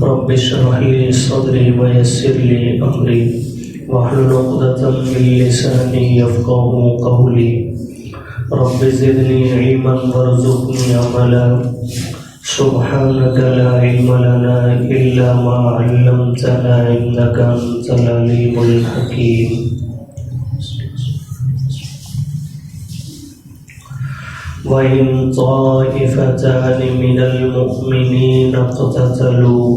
رب اشرح لي صدري ويسر لي امري واحلل عقدة من لساني يفقهوا قولي رب زدني علما وارزقني عملا سبحانك لا علم لنا الا ما علمتنا انك انت العليم الحكيم. وَإِن طَائِفَتَانِ مِنَ الْمُؤْمِنِينَ اقْتَتَلُوا،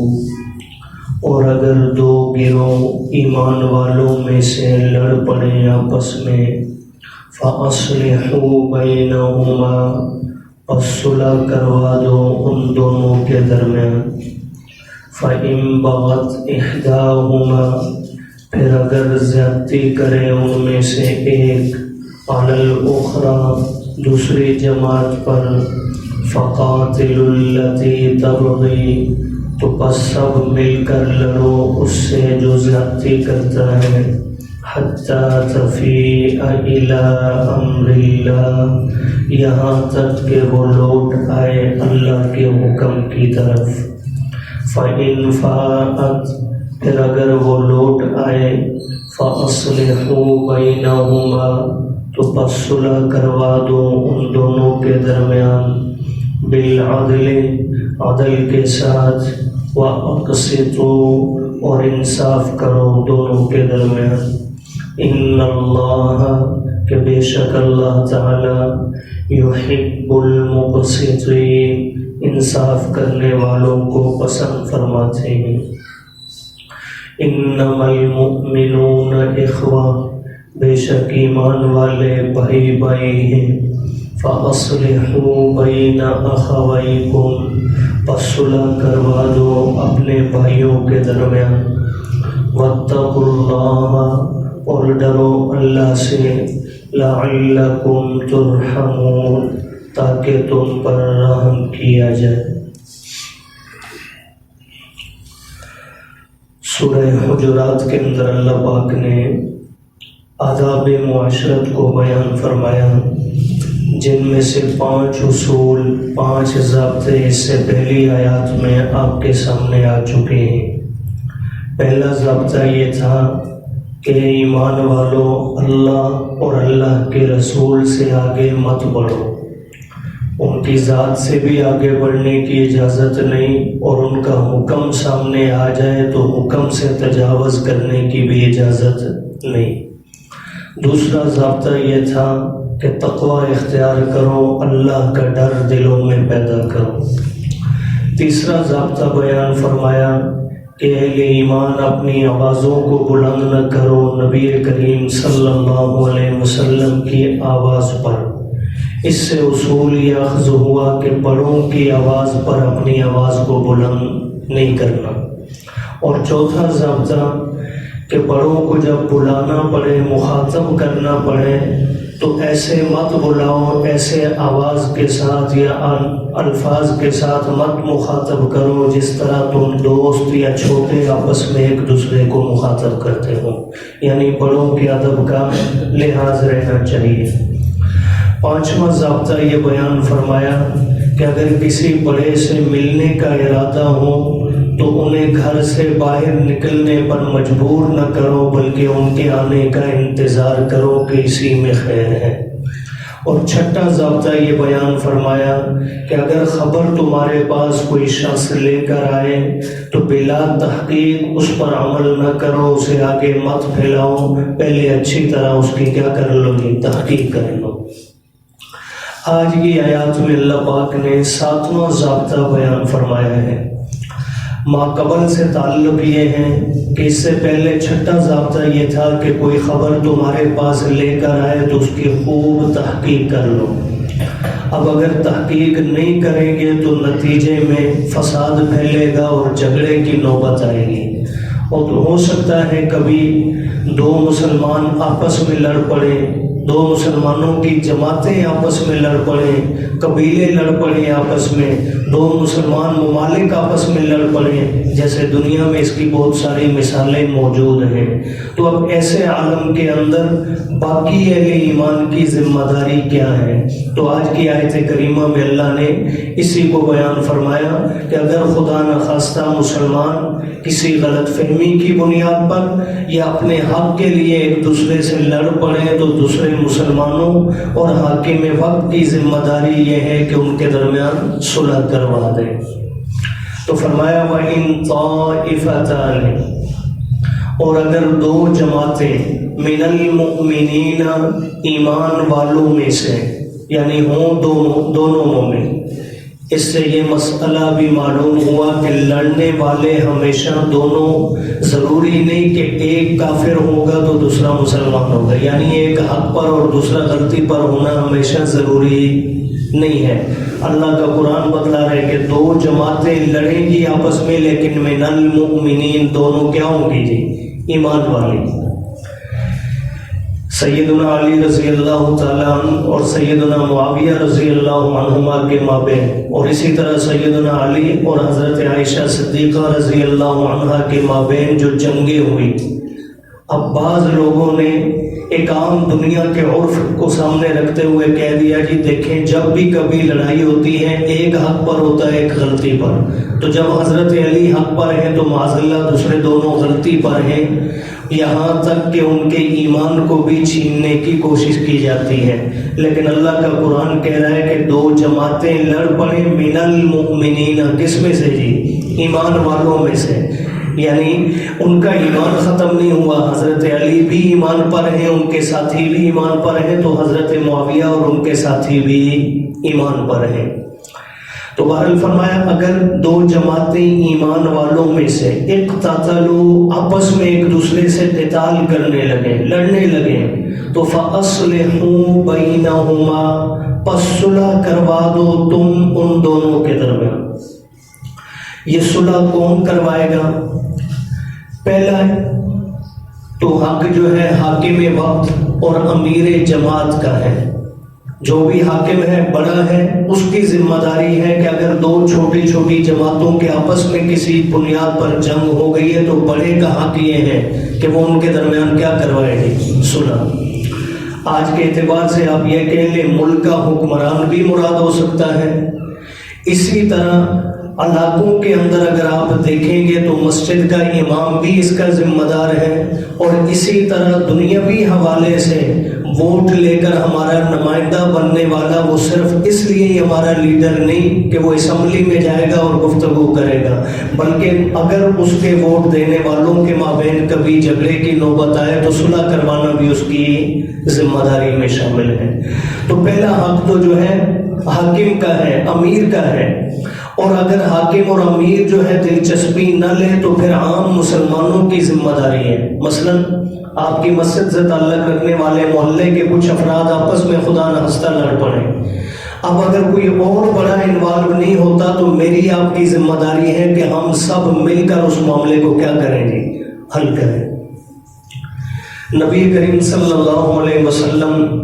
اور اگر دو گروہ ایمان والوں میں سے لڑ پڑیں آپس میں، فَأَصْلِحُوا بَيْنَهُمَا، پس صلح کروا دو ان دونوں کے درمیان. فَإِن بَغَتْ إِحْدَاهُمَا، پھر اگر زیادتی کرے ان میں سے ایک، عَلَى الْأُخْرَى، دوسری جماعت پر، فَقَاتِلُوا الَّتِي تَبْغِي، تو پس سب مل کر لڑو اس سے جو زیادتی کرتا ہے، حَتَّى تَفِيءَ إِلَىٰ أَمْرِ اللَّهِ، یہاں تک کہ وہ لوٹ آئے اللہ کے حکم کی طرف. فَإِن فَاءَتْ، پھر اگر وہ لوٹ آئے، فَأَصْلِحُوا بَيْنَهُمَا، تو پس صلح کروا دو ان دونوں کے درمیان، بالعدل، عدل کے ساتھ، وَأَقْسِطُوا، اور انصاف کرو دونوں کے درمیان. ان اللہ، کہ بے شک اللہ تعالی، یحب المقسطین، انصاف کرنے والوں کو پسند فرماتے ہیں. انما المؤمنون اخوہ، بے شک ایمان والے بھائی بھائی ہیں. فَأَصْلِحُوا بَيْنَ أَخَوَيْكُمْ، پس صلح کروا دو اپنے بھائیوں کے درمیان. وَاتَّقُوا اللَّهَ، اور ڈرو اللہ سے، لَعَلَّكُمْ تُرْحَمُونَ، تاکہ تم پر رحم کیا جائے. سورہ حجرات کے اندر اللہ پاک نے آداب معاشرت کو بیان فرمایا، جن میں سے 5 اصول، 5 ضابطے اس سے پہلی آیات میں آپ کے سامنے آ چکے ہیں. پہلا ضابطہ یہ تھا کہ ایمان والوں، اللہ اور اللہ کے رسول سے آگے مت بڑھو. ان کی ذات سے بھی آگے بڑھنے کی اجازت نہیں، اور ان کا حکم سامنے آ جائے تو حکم سے تجاوز کرنے کی بھی اجازت نہیں. دوسرا ضابطہ یہ تھا کہ تقوی اختیار کرو، اللہ کا ڈر دلوں میں پیدا کرو. تیسرا ضابطہ بیان فرمایا کہ اہل ایمان اپنی آوازوں کو بلند نہ کرو نبی کریم صلی اللہ علیہ وسلم کی آواز پر. اس سے اصول یہ اخذ ہوا کہ بڑوں کی آواز پر اپنی آواز کو بلند نہیں کرنا. اور چوتھا ضابطہ کہ بڑوں کو جب بلانا پڑے، مخاطب کرنا پڑے، تو ایسے مت بلاؤ، ایسے آواز کے ساتھ یا الفاظ کے ساتھ مت مخاطب کرو جس طرح تم دوست یا چھوٹے آپس میں ایک دوسرے کو مخاطب کرتے ہو. یعنی بڑوں کے ادب کا لحاظ رہنا چاہیے. پانچواں ضابطہ یہ بیان فرمایا کہ اگر کسی بڑے سے ملنے کا ارادہ ہو تو انہیں گھر سے باہر نکلنے پر مجبور نہ کرو، بلکہ ان کے آنے کا انتظار کرو کہ اسی میں خیر ہے. اور چھٹا ضابطہ یہ بیان فرمایا کہ اگر خبر تمہارے پاس کوئی شخص لے کر آئے تو بلا تحقیق اس پر عمل نہ کرو، اسے آگے مت پھیلاؤ، پہلے اچھی طرح اس کی کیا کر لو گی، تحقیق کر لو. آج کی آیات میں اللہ پاک نے 7واں ضابطہ بیان فرمایا ہے. ماقبل سے تعلق یہ ہے کہ اس سے پہلے چھٹا ضابطہ یہ تھا کہ کوئی خبر تمہارے پاس لے کر آئے تو اس کی خوب تحقیق کر لو. اب اگر تحقیق نہیں کریں گے تو نتیجے میں فساد پھیلے گا اور جھگڑے کی نوبت آئے گی. اور ہو سکتا ہے کبھی 2 مسلمان آپس میں لڑ پڑے، دو مسلمانوں کی جماعتیں آپس میں لڑ پڑیں، قبیلے لڑ پڑیں آپس میں، دو مسلمان ممالک آپس میں لڑ پڑیں، جیسے دنیا میں اس کی بہت ساری مثالیں موجود ہیں۔ تو اب ایسے عالم کے اندر باقی اہل ایمان کی ذمہ داری کیا ہے؟ تو آج کی آیت کریمہ میں اللہ نے اسی کو بیان فرمایا کہ اگر خدا نخواستہ مسلمان کسی غلط فہمی کی بنیاد پر یا اپنے حق کے لیے ایک دوسرے سے لڑ پڑے تو دوسرے مسلمانوں اور حاکم وقت کی ذمہ داری یہ ہے کہ ان کے درمیان صلح کروا دے۔ تو فرمایا وَإِن طَائِفَتَانِ، اور اگر دو جماعتیں من المؤمنین، ایمان والوں میں سے، یعنی ہوں دونوں مومن۔ اس سے یہ مسئلہ بھی معلوم ہوا کہ لڑنے والے ہمیشہ دونوں، ضروری نہیں کہ ایک کافر ہوگا تو دوسرا مسلمان ہوگا، یعنی ایک حق پر اور دوسرا غلطی پر ہونا ہمیشہ ضروری نہیں ہے۔ اللہ کا قرآن بتلا رہے کہ دو جماعتیں لڑیں گی آپس میں، لیکن من المؤمنین، دونوں کیا ہوں گی جی؟ ایمان والی۔ سیدنا علی رضی اللہ تعالیٰ عنہ اور سیدنا معاویہ رضی اللہ عنہما کے مابین، اور اسی طرح سیدنا علی اور حضرت عائشہ صدیقہ رضی اللہ عنہا کے مابین جو جنگیں ہوئی، اب بعض لوگوں نے ایک عام دنیا کے عرف کو سامنے رکھتے ہوئے کہہ دیا جی دیکھیں جب بھی کبھی لڑائی ہوتی ہے ایک حق پر ہوتا ہے ایک غلطی پر، تو جب حضرت علی حق پر ہیں تو معاذ اللہ دوسرے دونوں غلطی پر ہیں، یہاں تک کہ ان کے ایمان کو بھی چھیننے کی کوشش کی جاتی ہے۔ لیکن اللہ کا قرآن کہہ رہا ہے کہ دو جماعتیں لڑ پڑیں من المؤمنین، کس میں سے جی؟ ایمان والوں میں سے، یعنی ان کا ایمان ختم نہیں ہوا، حضرت علی بھی ایمان پر ہیں، ان کے ساتھی بھی ایمان پر ہیں، تو حضرت معاویہ اور ان کے ساتھی بھی ایمان پر ہیں۔ تو بہرحال فرمایا اگر دو جماعتیں ایمان والوں میں سے اقتتلوا، آپس میں ایک دوسرے سے قتال کرنے لگے، لڑنے لگے، تو فَأَصْلِحُوا بَيْنَهُمَا، پس صلح کروا دو تم ان دونوں کے درمیان۔ یہ صلح کون کروائے گا؟ پہلا تو حق جو ہے حاکم وقت اور امیر جماعت کا ہے، جو بھی حاکم ہے بڑا ہے اس کی ذمہ داری ہے کہ اگر دو چھوٹی چھوٹی جماعتوں کے آپس میں کسی بنیاد پر جنگ ہو گئی ہے تو بڑے کا حق یہ ہے کہ وہ ان کے درمیان کیا کروائے گی؟ صلح۔ آج کے اعتبار سے آپ یہ کہہ لیں ملک کا حکمران بھی مراد ہو سکتا ہے۔ اسی طرح علاقوں کے اندر اگر آپ دیکھیں گے تو مسجد کا امام بھی اس کا ذمہ دار ہے، اور اسی طرح دنیاوی حوالے سے ووٹ لے کر ہمارا نمائندہ بننے والا وہ صرف اس لیے ہی ہمارا لیڈر نہیں کہ وہ اسمبلی میں جائے گا اور گفتگو کرے گا، بلکہ اگر اس کے ووٹ دینے والوں کے مابین کبھی جھگڑے کی نوبت آئے تو صلح کروانا بھی اس کی ذمہ داری میں شامل ہے۔ تو پہلا حق تو جو ہے حاکم کا ہے، امیر کا ہے، اور اگر حاکم اور امیر جو ہے دلچسپی نہ لے تو پھر عام مسلمانوں کی ذمہ داری ہے۔ مثلا آپ کی مسجد سے تعلق رکھنے والے محلے کے کچھ افراد آپس میں خدا نخواستہ لڑ پڑیں، اب اگر کوئی اور بڑا انوالو نہیں ہوتا تو میری آپ کی ذمہ داری ہے کہ ہم سب مل کر اس معاملے کو کیا کریں گے؟ حل کریں۔ نبی کریم صلی اللہ علیہ وسلم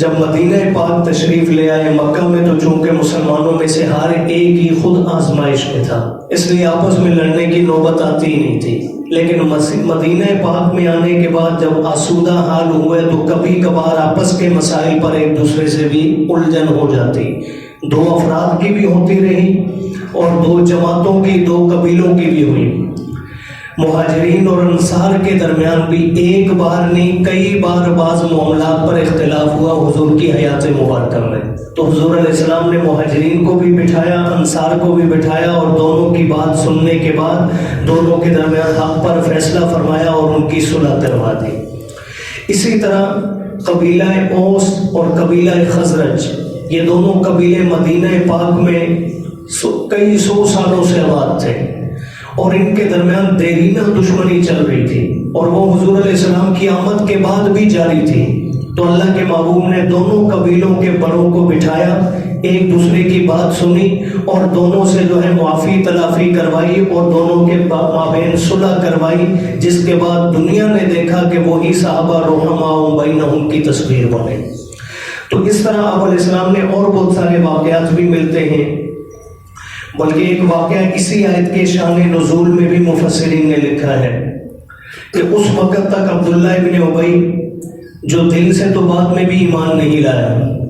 جب مدینہ پاک تشریف لے آئے، مکہ میں تو چونکہ مسلمانوں میں سے ہر ایک ہی خود آزمائش میں تھا، اس لیے آپس میں لڑنے کی نوبت آتی ہی نہیں تھی، لیکن مدینہ پاک میں آنے کے بعد جب آسودہ حال ہوئے تو کبھی کبھار آپس کے مسائل پر ایک دوسرے سے بھی الجھن ہو جاتی، دو افراد کی بھی ہوتی رہی اور دو جماعتوں کی، دو قبیلوں کی بھی ہوئی۔ مہاجرین اور انصار کے درمیان بھی ایک بار نہیں کئی بار بعض معاملات پر اختلاف ہوا حضور کی حیات مبارکہ میں، تو حضور علیہ السلام نے مہاجرین کو بھی بٹھایا، انصار کو بھی بٹھایا، اور دونوں کی بات سننے کے بعد دونوں کے درمیان حق پر فیصلہ فرمایا اور ان کی صلح کروا دی۔ اسی طرح قبیلہ اوس اور قبیلہ خزرج، یہ دونوں قبیلے مدینہ پاک میں کئی سو سالوں سے آباد تھے، اور ان کے درمیان دیرینہ دشمنی چل رہی تھی، اور وہ حضور علیہ السلام کی آمد کے بعد بھی جاری تھی۔ تو اللہ کے محبوب نے دونوں قبیلوں کے بڑوں کو بٹھایا، ایک دوسرے کی بات سنی اور دونوں سے جو ہے معافی تلافی کروائی اور دونوں کے مابین صلح کروائی، جس کے بعد دنیا نے دیکھا کہ وہی صحابہ رحماء بینہم کی تصویر بنے۔ تو اس طرح آپ علیہ السلام نے اور بہت سارے واقعات بھی ملتے ہیں، بلکہ ایک واقعہ اسی آیت کے شان نزول میں بھی مفسرین نے لکھا ہے کہ اس وقت تک عبداللہ ابن ابی، جو دل سے تو بعد میں بھی ایمان نہیں لایا،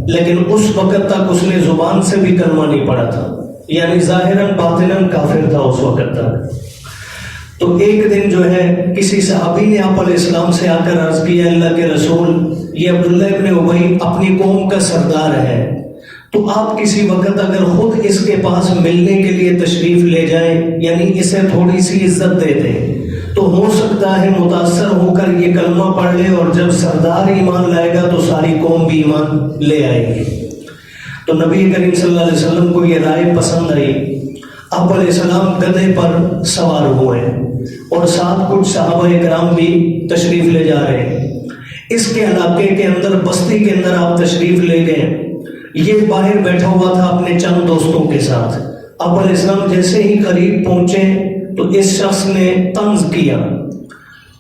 لیکن اس وقت تک اس نے زبان سے بھی کلمہ نہیں پڑھا تھا، یعنی ظاہراً باطناً کافر تھا اس وقت تک۔ تو ایک دن جو ہے کسی صحابی نے آپ علیہ السلام سے آ کر عرض کیا، اللہ کے رسول، یہ عبداللہ ابن ابی اپنی قوم کا سردار ہے، تو آپ کسی وقت اگر خود اس کے پاس ملنے کے لیے تشریف لے جائیں، یعنی اسے تھوڑی سی عزت دے دیں، تو ہو سکتا ہے متاثر ہو کر یہ کلمہ پڑھ لے، اور جب سردار ایمان لائے گا تو ساری قوم بھی ایمان لے آئے گی۔ تو نبی کریم صلی اللہ علیہ وسلم کو یہ رائے پسند آئی۔ آپ علیہ السلام گدھے پر سوار ہوئے اور ساتھ کچھ صحابہ کرام بھی تشریف لے جا رہے ہیں۔ اس کے علاقے کے اندر، بستی کے اندر آپ تشریف لے گئے۔ یہ باہر بیٹھا ہوا تھا اپنے چند دوستوں کے ساتھ۔ آپ علیہ السلام جیسے ہی قریب پہنچے تو اس شخص نے طنز کیا۔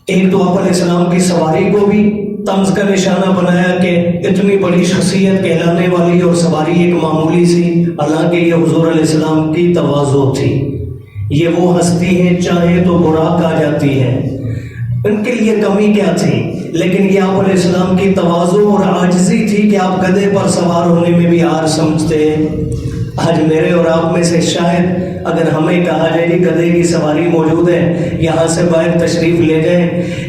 ایک تو آپ علیہ السلام کی سواری کو بھی طنز کا نشانہ بنایا کہ اتنی بڑی شخصیت کہلانے والی اور سواری ایک معمولی سی، حالانکہ یہ حضور علیہ السلام کی تواضع تھی۔ یہ وہ ہستی ہیں چاہے تو براق آ جاتی ہے، ان کے لیے کمی کیا تھی، لیکن یہ آپ علیہ السلام کی تواضع اور عاجزی تھی کہ آپ گدھے پر سوار ہونے میں بھی عار سمجھتے ہیں۔ آج میرے اور آپ میں سے شاید اگر ہمیں کہا جائے کہ گدھے کی سواری موجود ہے، یہاں سے باہر تشریف لے جائیں،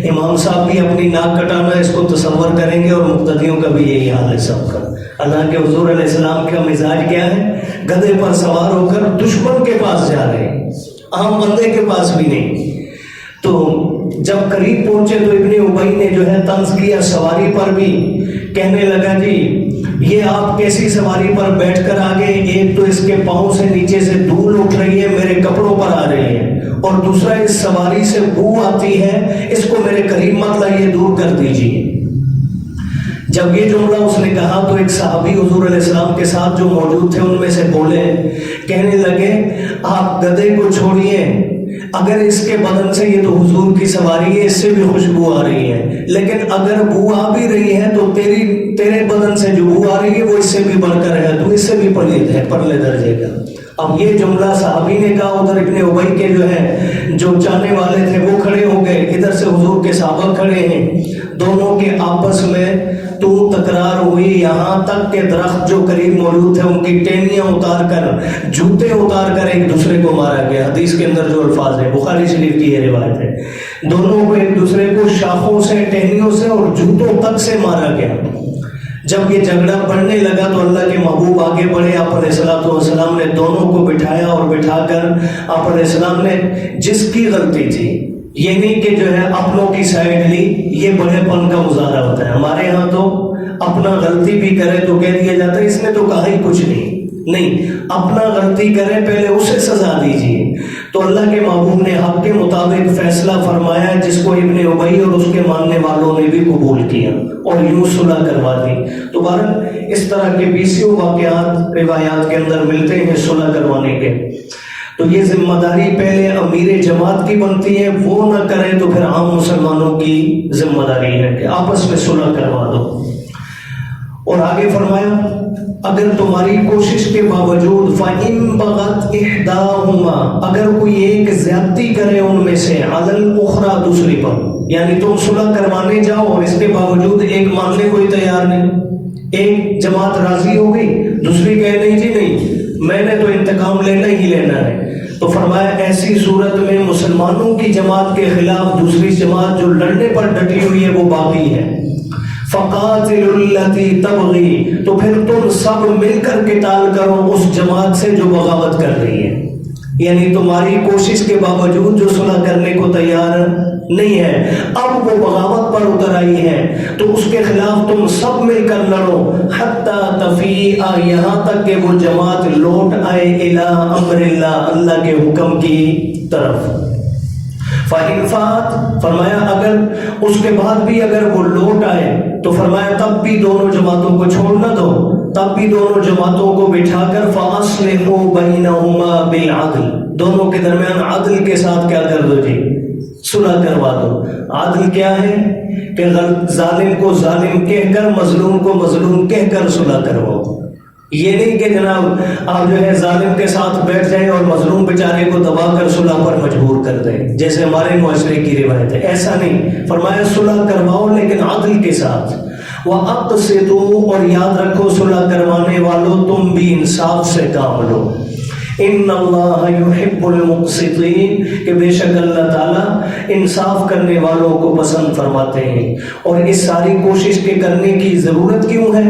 امام صاحب بھی اپنی ناک کٹانا اس کو تصور کریں گے، اور مقتدیوں کا بھی یہی حال ہے سب کا۔ اللہ کے حضور علیہ السلام کا مزاج کیا ہے؟ گدھے پر سوار ہو کر دشمن کے پاس جا رہے ہیں، عام بندے کے پاس بھی نہیں۔ تو جب قریب پہنچے تو ابن ابی نے جو ہے طنز کیا سواری پر بھی، کہنے لگا جی یہ آپ کیسی سواری پر بیٹھ کر آگے، ایک تو اس کے پاؤں سے نیچے سے دھول اٹھ رہی ہے، میرے کپڑوں پر آ رہی ہے، اور دوسرا اس سواری سے بو آتی ہے، اس کو میرے قریب مت لائیے، دور کر دیجیے۔ جب یہ جملہ اس نے کہا تو ایک صحابی حضور علیہ السلام کے ساتھ جو موجود تھے ان میں سے بولے، کہنے لگے آپ گدھے کو چھوڑیے، اگر اس کے بدن سے، یہ تو حضور کی سواری ہے، اس سے بھی خوشبو آ رہی ہے، لیکن اگر بو آ بھی رہی ہے تو تیرے بدن سے جو بو آ رہی ہے وہ اس سے بھی بڑھ کر ہے، تو اس سے بھی پلید ہے، پرلے درجے کا۔ اب یہ جملہ صحابی نے کہا، ادھر ابن ابی کے جو چاہنے والے تھے وہ کھڑے ہو گئے، ادھر سے حضور کے صحابہ کھڑے ہیں، دونوں کے آپس میں تو تکرار ہوئی، یہاں تک کہ درخت جو قریب موجود تھے ان کی ٹہنیاں اتار کر، جوتے اتار کر ایک دوسرے کو مارا گیا۔ حدیث کے اندر جو الفاظ ہے، بخاری شریف کی یہ روایت ہے، دونوں کو ایک دوسرے کو شاخوں سے، ٹہنیوں سے اور جوتوں تک سے مارا گیا۔ جب یہ جھگڑا بڑھنے لگا تو اللہ کے محبوب آگے بڑھے، آپ علیہ السلام نے دونوں کو بٹھایا، اور بٹھا کر آپ علیہ السلام نے جس کی غلطی تھی، یہ نہیں کہ جو ہے اپنوں کی سائیڈ لی، یہ بڑے پن کا مظاہرہ ہوتا ہے۔ ہمارے یہاں تو اپنا غلطی بھی کرے تو کہہ دیا جاتا ہے اس نے تو کہا ہی کچھ نہیں، اپنا غلطی کرے پہلے اسے سزا دیجیے۔ تو اللہ کے محبوب نے حق کے مطابق فیصلہ فرمایا، جس کو ابن ابی اور اس کے ماننے والوں نے بھی قبول کیا اور یوں صلح کروا دی۔ تو بہرحال اس طرح کے بیسیوں واقعات روایات کے اندر ملتے ہیں صلح کروانے کے۔ تو یہ ذمہ داری پہلے امیر جماعت کی بنتی ہے، وہ نہ کرے تو پھر عام مسلمانوں کی ذمہ داری ہے کہ آپس میں صلح کروا دو۔ اور آگے فرمایا، اگر تمہاری کوشش کے باوجود فَإِن بَغَتْ إِحْدَاهُمَا، اگر کوئی ایک زیادتی کرے ان میں سے، عَلَى الْأُخْرَى، دوسری پر، یعنی تم صلح کروانے جاؤ اور اس کے باوجود ایک ماننے کوئی تیار نہیں، ایک جماعت راضی ہو گئی، دوسری کہے نہیں جی نہیں، میں نے تو انتقام لینا ہی لینا ہے، تو فرمایا ایسی صورت میں مسلمانوں کی جماعت کے خلاف دوسری جماعت جو لڑنے پر ڈٹی ہوئی ہے وہ باغی ہے۔ فَقَاتِلُوا الَّتِي تَبْغِي، تو پھر تم سب مل کر قتال کرو اس جماعت سے جو بغاوت کر رہی ہے، یعنی تمہاری کوشش کے باوجود جو صلح کرنے کو تیار نہیں ہے، اب وہ بغاوت پر اتر آئی ہے، تو اس کے خلاف تم سب مل کر لڑو، حتی تفیء، یہاں تک کہ وہ جماعت لوٹ آئے، الی امر اللہ، اللہ کے حکم کی طرف۔ فَإِنْ فَاتَ فرمایا اگر اس کے بعد بھی اگر وہ لوٹ آئے تو فرمایا تب بھی دونوں جماعتوں کو چھوڑ نہ دو، تب بھی دونوں جماعتوں کو بٹھا کر فَأَصْلِحُوا بَيْنَهُمَا بِالْعَدْلِ دونوں کے درمیان عدل کے ساتھ کیا کر دو جی، صلح کروا دو۔ عدل کیا ہے کہ ظالم کو ظالم کہہ کر مظلوم کو مظلوم کہہ کر صلح کرواؤ، یہ نہیں کہ جناب آپ جو ہے ظالم کے ساتھ بیٹھ جائیں اور مظلوم بیچارے کو دبا کر صلح پر مجبور کر دیں جیسے ہمارے معاشرے کی روایت ہے، ایسا نہیں، فرمایا صلح کرواؤ لیکن عدل کے ساتھ۔ وَأَقْسِطُوا اور یاد رکھو صلح کروانے والوں تم بھی انصاف سے کام لو۔ ان اللہ یحب المقسطین کہ بے شک اللہ تعالیٰ انصاف کرنے والوں کو پسند فرماتے ہیں۔ اور اس ساری کوشش کے کرنے کی ضرورت کیوں ہے؟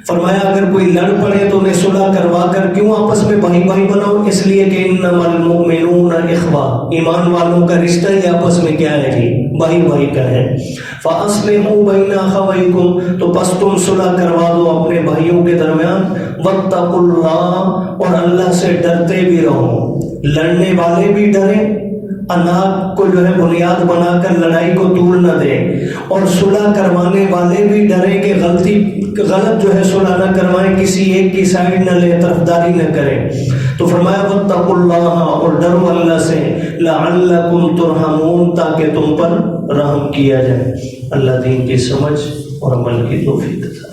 فرمایا اگر کوئی لڑ پڑے تو انہیں صلح کروا کر کیوں آپس میں بھائی بھائی بناؤ، اس لیے کہ انما المؤمنون اخوہ ایمان والوں کا رشتہ ہی آپس میں کیا ہے جی، بھائی بھائی کا ہے۔ فاصلحوا بین اخویکم تو پس تم صلح کروا دو اپنے بھائیوں کے درمیان۔ واتقوا اللہ اور اللہ سے ڈرتے بھی رہو، لڑنے والے بھی ڈریں، اناق کو جو ہے بنیاد بنا کر لڑائی کو طول نہ دے، اور صلح کروانے والے بھی ڈریں کہ غلط جو ہے صلح نہ کروائیں، کسی ایک کی سائڈ نہ لے، طرفداری نہ کریں۔ تو فرمایا واتقوا اللہ اور ڈرو اللہ سے، لعلکم ترحمون تاکہ تم پر رحم کیا جائے۔ اللہ دین کی سمجھ اور عمل کی توفیق عطا